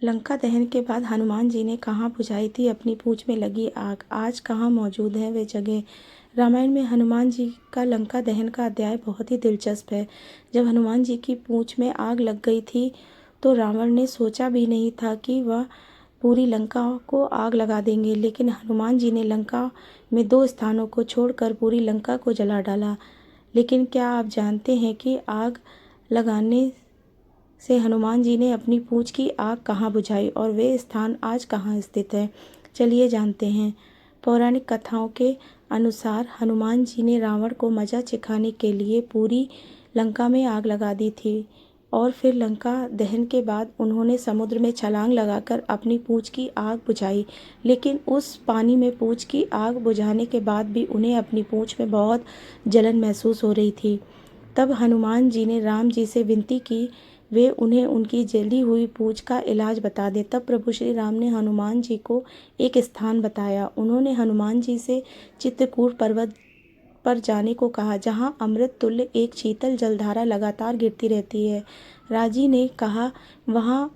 लंका दहन के बाद हनुमान जी ने कहाँ बुझाई थी अपनी पूंछ में लगी आग, आज कहाँ मौजूद है वे जगह। रामायण में हनुमान जी का लंका दहन का अध्याय बहुत ही दिलचस्प है। जब हनुमान जी की पूंछ में आग लग गई थी तो रावण ने सोचा भी नहीं था कि वह पूरी लंका को आग लगा देंगे, लेकिन हनुमान जी ने लंका में 2 स्थानों को छोड़कर पूरी लंका को जला डाला। लेकिन क्या आप जानते हैं कि आग लगाने से हनुमान जी ने अपनी पूंछ की आग कहाँ बुझाई और वे स्थान आज कहाँ स्थित है? चलिए जानते हैं। पौराणिक कथाओं के अनुसार हनुमान जी ने रावण को मजा चिखाने के लिए पूरी लंका में आग लगा दी थी और फिर लंका दहन के बाद उन्होंने समुद्र में छलांग लगाकर अपनी पूंछ की आग बुझाई। लेकिन उस पानी में पूंछ की आग बुझाने के बाद भी उन्हें अपनी पूंछ में बहुत जलन महसूस हो रही थी। तब हनुमान जी ने राम जी से विनती की वे उन्हें उनकी जली हुई पूंछ का इलाज बता दें। तब प्रभु श्री राम ने हनुमान जी को एक स्थान बताया। उन्होंने हनुमान जी से चित्रकूट पर्वत पर जाने को कहा, जहाँ अमृत तुल्य एक शीतल जलधारा लगातार गिरती रहती है। राजी ने कहा वहाँ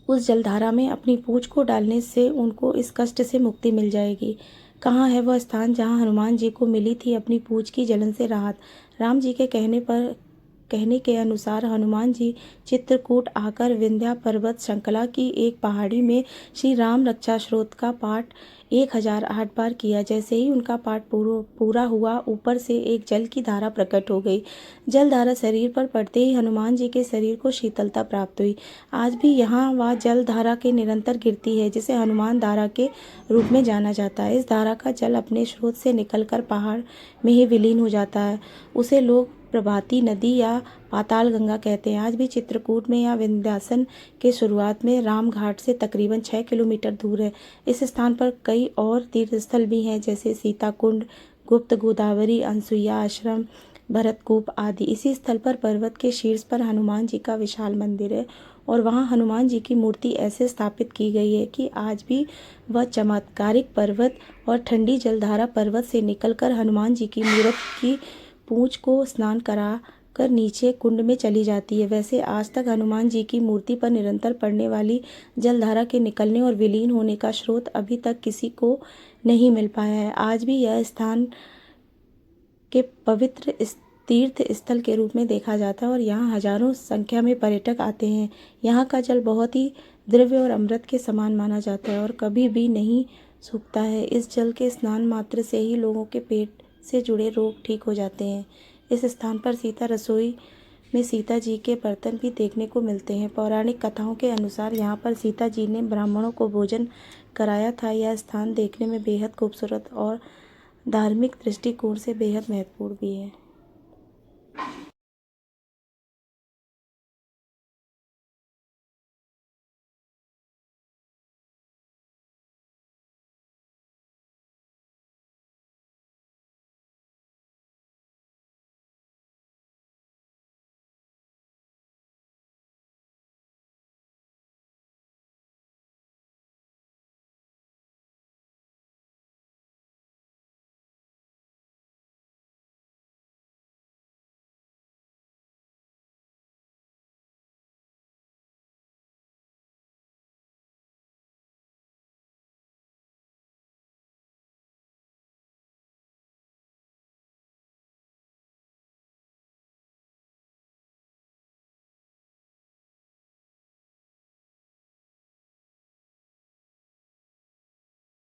उस जलधारा में अपनी पूंछ को डालने से उनको इस कष्ट से मुक्ति मिल जाएगी। कहाँ है वह स्थान जहाँ हनुमान जी को मिली थी अपनी पूंछ की जलन से राहत? राम जी के कहने के अनुसार हनुमान जी चित्रकूट आकर विंध्या पर्वत श्रृंखला की एक पहाड़ी में श्री राम रक्षा स्तोत्र का पाठ 1008 बार किया। जैसे ही उनका पाठ पूरा हुआ, ऊपर से एक जल की धारा प्रकट हो गई। जल धारा शरीर पर पड़ते ही हनुमान जी के शरीर को शीतलता प्राप्त हुई। आज भी यहाँ वह जल धारा के निरंतर गिरती है, जिसे हनुमान धारा के रूप में जाना जाता है। इस धारा का जल अपने स्रोत से निकलकर पहाड़ में ही विलीन हो जाता है। उसे लोग प्रभाती नदी या पाताल गंगा कहते हैं। आज भी चित्रकूट में या विंध्याचल के शुरुआत में राम घाट से तकरीबन 6 किलोमीटर दूर है। इस स्थान पर कई और तीर्थस्थल भी हैं, जैसे सीता कुंड, गुप्त गोदावरी, अनसुईया आश्रम, भरतकूप आदि। इसी स्थल पर पर्वत के शीर्ष पर हनुमान जी का विशाल मंदिर है और वहाँ हनुमान जी की मूर्ति ऐसे स्थापित की गई है कि आज भी वह चमत्कारिक पर्वत और ठंडी जलधारा पर्वत से निकलकर हनुमान जी की मूर्ति की पूंछ को स्नान करा कर नीचे कुंड में चली जाती है। वैसे आज तक हनुमान जी की मूर्ति पर निरंतर पड़ने वाली जलधारा के निकलने और विलीन होने का स्रोत अभी तक किसी को नहीं मिल पाया है। आज भी यह स्थान के पवित्र तीर्थ स्थल के रूप में देखा जाता है और यहाँ हजारों संख्या में पर्यटक आते हैं। यहाँ का जल बहुत ही दिव्य और अमृत के समान माना जाता है और कभी भी नहीं सूखता है। इस जल के स्नान मात्र से ही लोगों के पेट से जुड़े रोग ठीक हो जाते हैं। इस स्थान पर सीता रसोई में सीता जी के बर्तन भी देखने को मिलते हैं। पौराणिक कथाओं के अनुसार यहाँ पर सीता जी ने ब्राह्मणों को भोजन कराया था। यह स्थान देखने में बेहद खूबसूरत और धार्मिक दृष्टिकोण से बेहद महत्वपूर्ण भी है।